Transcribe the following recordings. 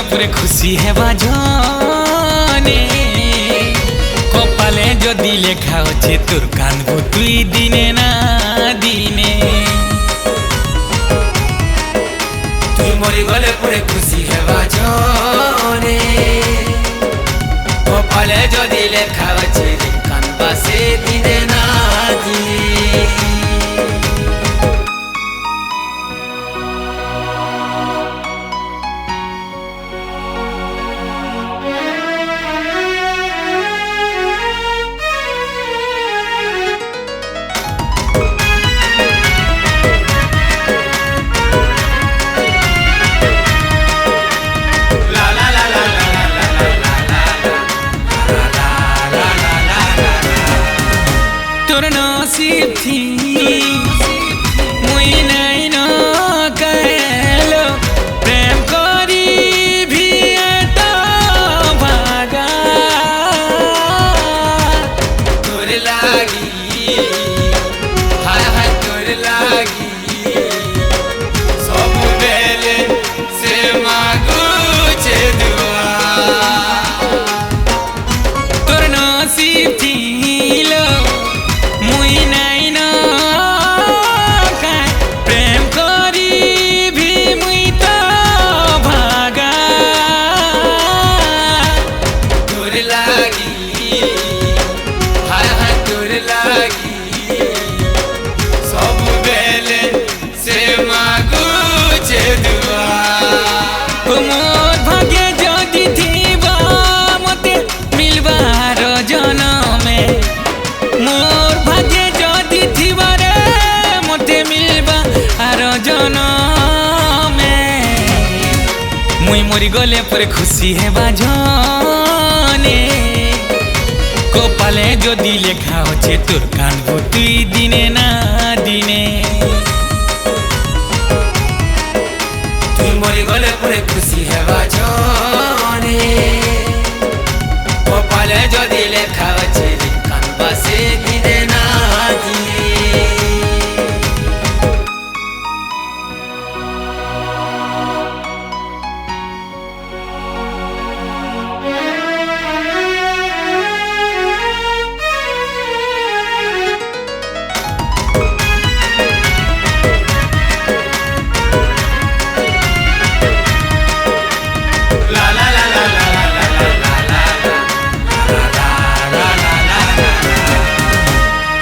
পুরে খুশি হেবা জনে কপালে যদি লেখা আছে তোর কানবো তুই দিনে না দিনে তুই মরি গলে পুরে খুশি হেবা জনে কপালে যদি লেখা আছে কানবা সে দিনে না দিনে नसीब थी मुई नहीं न कहलो प्रेम करी भी तो भागा तोर लागी हाय हाय तोर लागी सब बेले से मांगू छे दुआ तोर नसीब थी मोर भाग्य जदि थीबा मते मिलबार जनमे मोर भाग्य जदि थीबा रे मते मिलबार जनमे मुई मरी गले पर खुशी हेबा जने कपाले जदि लेखा আছে তোর কানবো তুই দিনে না দিনে मरी गले पुरे खुशी हेबा जने कपाले जदि लेखा আছে कानबा से दिने ना दिने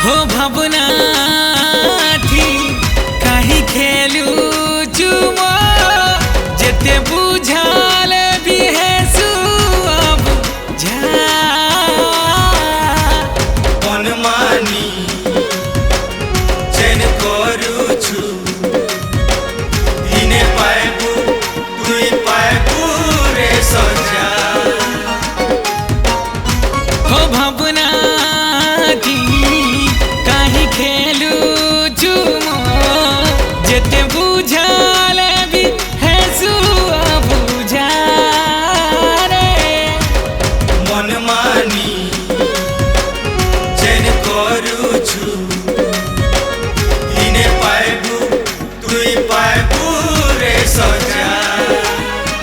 हो भावना थी कहीं खेलू चुमो जेते बुझाल भी है सुअब जा मनमानी चैन करू छु दिने पाएबू तुई पाएबू रे सजा हो भावना थी खेलू चुमो जेते बुझाल भी है सुआ बुझा रे मनमानी चैन करू छु दिने पाएबू तुई पाएबू रे सजा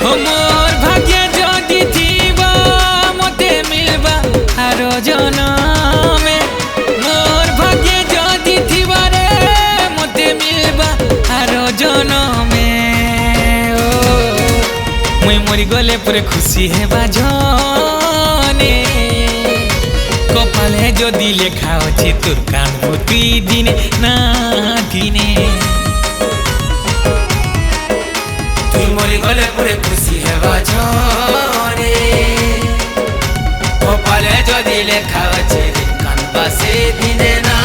हो मोर भाग्य जदि थीबा मते मिलबा आरो जनमे मोर भाग्य जनमे मुई मरी गले पुरे खुशी हेबा जने कपाले जदि लेखा আছে তোর কানবো তুই দিনে না দিনে তুই মরি গলে পুরে খুশি হেবা জনে কপালে যদি লেখা আছে কানবা সে দিনে না